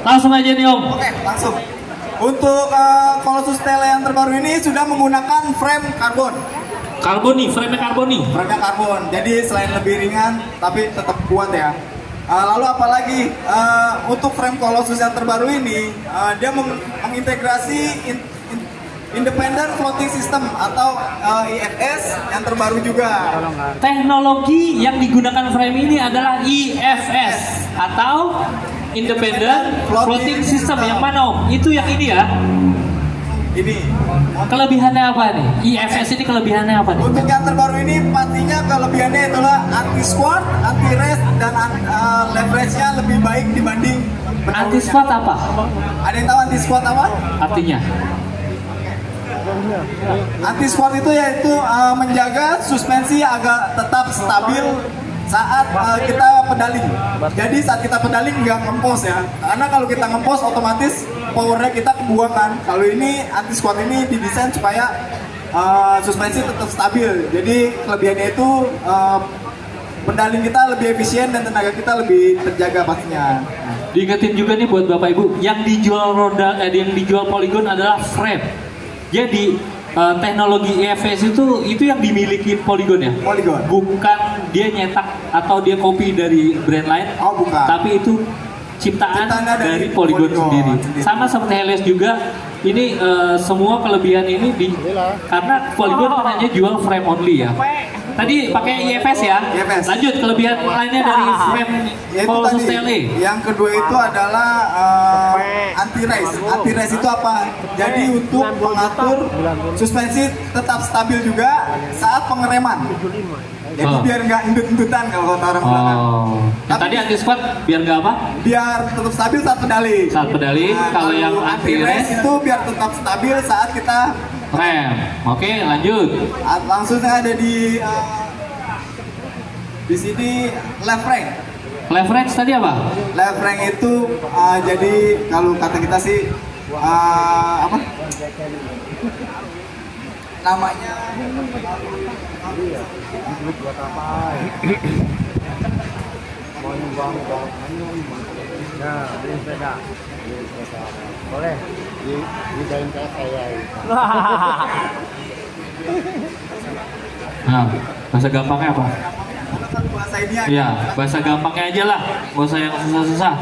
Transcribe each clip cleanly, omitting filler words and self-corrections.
Langsung aja nih Om. Oke, langsung. Untuk Colossus Tele yang terbaru ini sudah menggunakan frame karbon. Frame-nya karbon nih. Frame-nya karbon, jadi selain lebih ringan, tapi tetap kuat ya. Lalu apalagi untuk frame Colossus yang terbaru ini, dia mengintegrasi Independent Floating System atau IFS yang terbaru juga. Teknologi yang digunakan frame ini adalah IFS atau Independent Floating System. Yang mana Om? Itu yang ini ya? Ini. Kelebihannya apa nih? IFS ini kelebihannya apa nih? Untuk yang terbaru ini pastinya kelebihannya adalah anti squat, anti rest, dan leverage-nya lebih baik dibanding Anti squat apa? Ada yang tahu anti squat apa? Artinya? Anti squat itu yaitu menjaga suspensi agak tetap stabil saat kita pedaling. Jadi saat kita pedaling nggak ngempos ya. Karena kalau kita ngempos otomatis powernya kita kebuangan. Kalau ini anti squat ini didesain supaya suspensi tetap stabil. Jadi kelebihannya itu pedaling kita lebih efisien dan tenaga kita lebih terjaga pastinya. Diingetin juga nih buat Bapak Ibu, yang dijual yang dijual Polygon adalah frame. Jadi teknologi IFS itu yang dimiliki Polygon ya? Polygon. Bukan dia nyetak atau dia copy dari brand lain. Oh bukan. Tapi itu ciptaan dari Polygon sendiri. Sama seperti Helios juga. Ini semua kelebihan ini karena Polygon kan hanya jual frame only ya. Tadi pakai IFS ya. IFS. Lanjut kelebihan lainnya dari frame Colossus Tele. Yang kedua itu adalah anti race. Anti race itu apa? Jadi untuk mengatur suspensi tetap stabil juga saat pengereman. Jadi biar nggak indut-indutan kalau kata orang bilang. Yang tadi anti squat biar nggak apa? Biar tetap stabil saat pedaling. Saat pedaling. Kalau yang anti race itu biar tetap stabil saat kita rem. Oke, lanjut. Langsung saya ada di sini left range. Left range tadi apa? Left range itu jadi kalau kata kita sih apa? Namanya buat apa? Mau nyumbang nah, beli sepeda. Boleh didain ke saya. Nah, bahasa gampangnya apa? Bahasa ini aja. Iya, bahasa gampangnya aja lah, nggak usah yang susah-susah.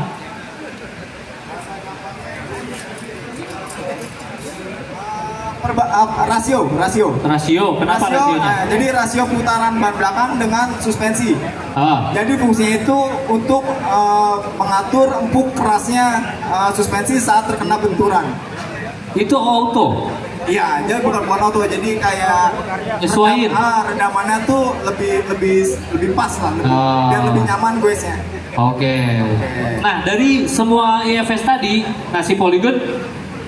Rasio. Kenapa rasionya? Jadi rasio putaran ban belakang dengan suspensi. Jadi fungsinya itu untuk mengatur empuk kerasnya suspensi saat terkena benturan. Itu auto. Iya, jadi bukan auto, jadi kayak nyesuaiin. Redamannya tuh lebih pas lah, biar lebih nyaman goesnya. Oke. Nah, dari semua IFS tadi, si Polygon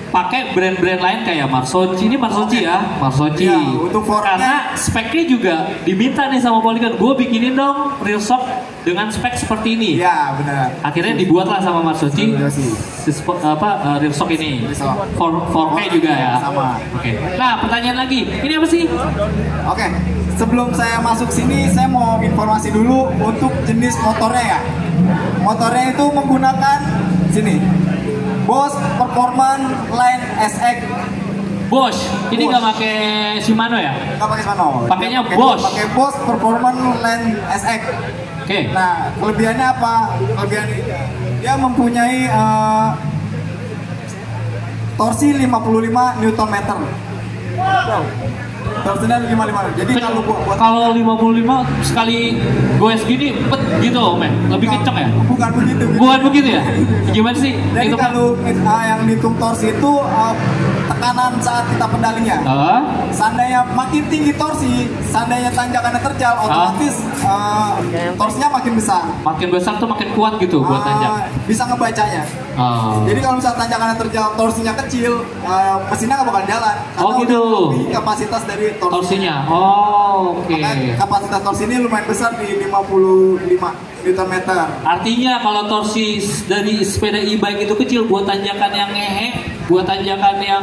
pakai brand-brand lain kayak Marsocci. Ini Marsocci ya, Marsocci. Ya, untuk karena speknya juga diminta nih sama Polygon. Gue bikinin dong real shock dengan spek seperti ini. Ya, benar. Akhirnya dibuatlah sama Marsocci. Real shock ini. 4K juga ya. Sama. Oke. Nah, pertanyaan lagi. Ini apa sih? Oke. Sebelum saya masuk sini, saya mau informasi dulu untuk jenis motornya ya. Motornya itu menggunakan sini. Bosch Performance Line SX. Bosch. Ini nggak pakai Shimano ya? Nggak pakai Shimano. Pakainya Bosch. Pakai Bosch Performance Line SX. Oke. Nah, kelebihannya apa? Kelebihannya dia mempunyai torsi 55 Nm. Torsinya 55. Jadi kalau 55 sekali goes gini pet gitu Om ya? Lebih kenceng ya? Bukan begitu. Bukan begitu ya? Gimana sih? Jadi itu kalau yang dihitung torsi itu tekanan saat kita pedalingnya. Seandainya makin tinggi torsi, seandainya tanjakannya terjal, otomatis torsinya makin besar. Makin besar tuh makin kuat gitu buat tanjak. Bisa ngebacanya. Jadi kalau misalnya tanjakannya terjal, torsinya kecil, mesinnya nggak bakal jalan. Oh gitu. Kapasitas dari torsinya. Oh, oke. Kapasitas torsi ini lumayan besar di 55 Nm. Artinya kalau torsi dari sepeda e-bike itu kecil, buat tanjakan yang ngehe, buat tanjakan yang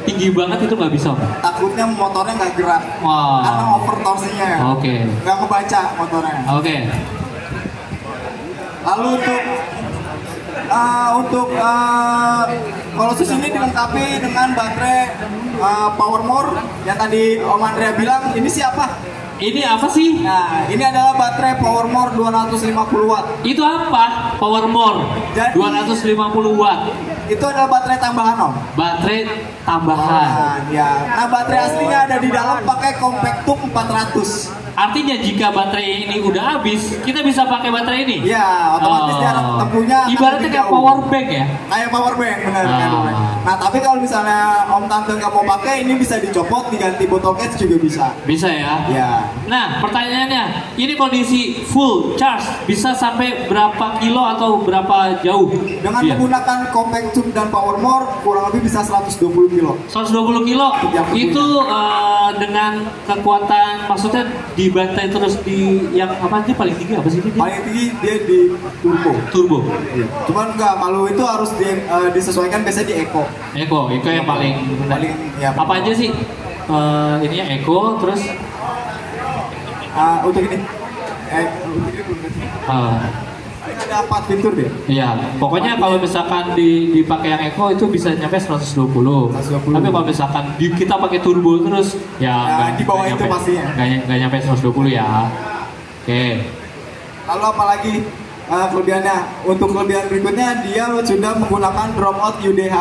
tinggi banget itu nggak bisa. Takutnya motornya nggak gerak. Karena over torsinya ya. Oke. Nggak ngebaca motornya. Oke. Lalu untuk untuk Colossus ini dilengkapi dengan baterai Powermore yang tadi Om Andrea bilang. Ini siapa? Ini apa sih? Nah, ini adalah baterai Powermore 250 watt. Itu apa? Powermore 250 watt. Itu adalah baterai tambahan, Om. Baterai tambahan. Ya. Nah, baterai aslinya ada di dalam pakai Compactum 400. Artinya jika baterai ini udah habis, kita bisa pakai baterai ini? Ya, otomatis jarak tempuhnya ibaratnya kayak power bank ya? Kayak power bank, benar. Nah, tapi kalau misalnya Om Tante nggak mau pakai, ini bisa dicopot, diganti botol case juga bisa. Bisa ya? Ya. Nah, pertanyaannya, ini kondisi full charge bisa sampai berapa kilo atau berapa jauh? Dengan menggunakan Compactum dan Powermore, kurang lebih bisa 120 kilo. 120 kilo? Itu dengan kekuatan, maksudnya dibantai terus di yang apa sih paling tinggi apa sih ini? Paling tinggi dia di turbo. Turbo. Iya. Cuman enggak, kalau itu harus disesuaikan biasanya di eco. Eco yang paling ya. Apa aja sih? Ininya eco terus untuk ini. Ada 4 fitur deh. Iya, pokoknya kalau misalkan dipakai yang eco itu bisa nyampe 120. Tapi kalau misalkan kita pakai turbo terus ya di bawah itu pastinya. Nggak nyampe 120 ya. Oke. Lalu apalagi kelebihannya? Untuk kelebihan berikutnya dia sudah menggunakan dropout UDH.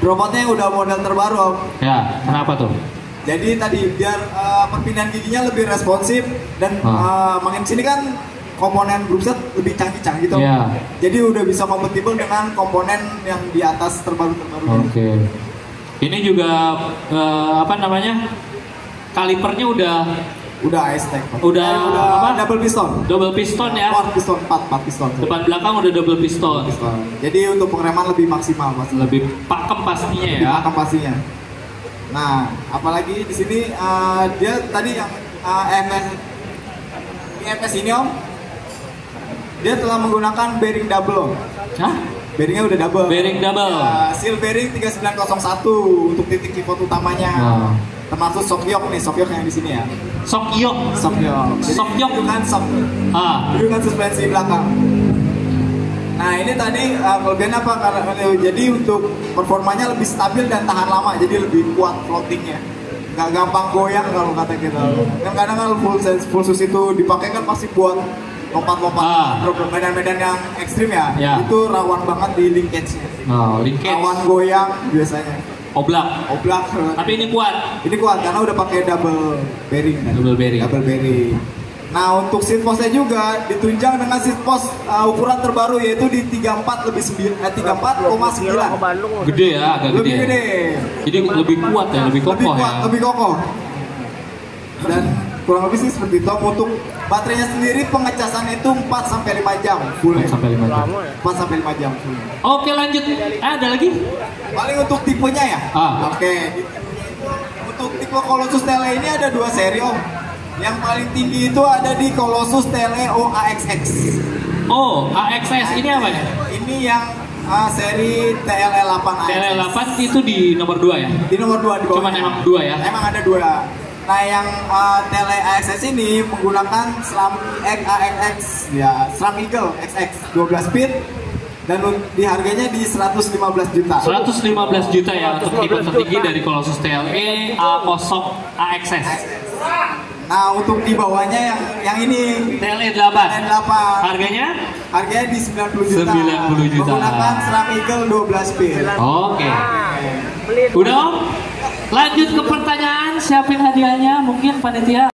Dropoutnya udah model terbaru, Om. Ya, kenapa tuh? Jadi tadi biar perpindahan giginya lebih responsif dan makin sini kan komponen group set lebih canggih-canggih gitu. Yeah. Jadi udah bisa kompatibel dengan komponen yang di atas terbaru-terbaru. Oke. Ini juga apa namanya? Kalipernya udah Aztec. Udah apa? Double piston. Double piston ya. 4 piston. Depan belakang udah double piston. Jadi untuk pengereman lebih maksimal pasti. Lebih pakem pastinya ya. Lebih pakem pastinya. Nah, apalagi di sini dia tadi yang EMS ini, Om. Dia telah menggunakan bearing double, Om. Hah? Bearingnya udah double. Bearing double. Seal bearing 3901 untuk titik pivot utamanya. Termasuk shock yoke nih, shock yoke yang di sini ya. Shock yoke. Shock yoke itu kan shock. Itu kan suspensi belakang. Nah, ini tadi kelebihan apa? Karena jadi untuk performanya lebih stabil dan tahan lama, jadi lebih kuat floatingnya. Nggak gampang goyang kalau kata kita. Kan kadang kalau full sus itu dipakai kan pasti buat lompat-lompat medan-medan yang ekstrim ya. Itu rawan banget di linkage-nya. Linkage. Rawan goyang biasanya. Oblak. Tapi ini kuat. Ini kuat karena udah pakai double bearing. Double bearing. Nah, untuk seat post-nya juga ditunjang dengan seat post ukuran terbaru yaitu di 34,9. Gede ya, agak lebih gede. Jadi lebih kuat ya, lebih kokoh ya. Lebih kokoh. Dan kurang lebih sih seperti itu. Untuk baterainya sendiri pengecasan itu 4 sampai 5 jam full. 4 sampai 5 jam. 4 sampai 5 jam full. Oke, lanjut. Ada lagi? Paling untuk tipenya ya. Oke. Untuk tipe Colossus Tele ini ada 2 seri, Om. Yang paling tinggi itu ada di Colossus Tele OAXX. Oh, AXS ini apa ya? Ini yang seri TLE8 AXS. TLE8 itu di nomor 2 ya? Di nomor 2 di bawah. Cuman emang 2 ya? Emang ada 2. Nah, yang Tele AXS ini menggunakan SRAM AXX ya, SRAM Eagle XX 12 speed dan di harganya di 115 juta. 115 juta ya untuk tipe tertinggi dari Colossus TLE A0 AXS. Nah, untuk di bawahnya yang ini TLE8. Harganya di 90 juta. 90 juta. Menggunakan SRAM Eagle 12 speed. Oke. Udah, Om? Lanjut ke pertanyaan, siapin hadiahnya mungkin panitia.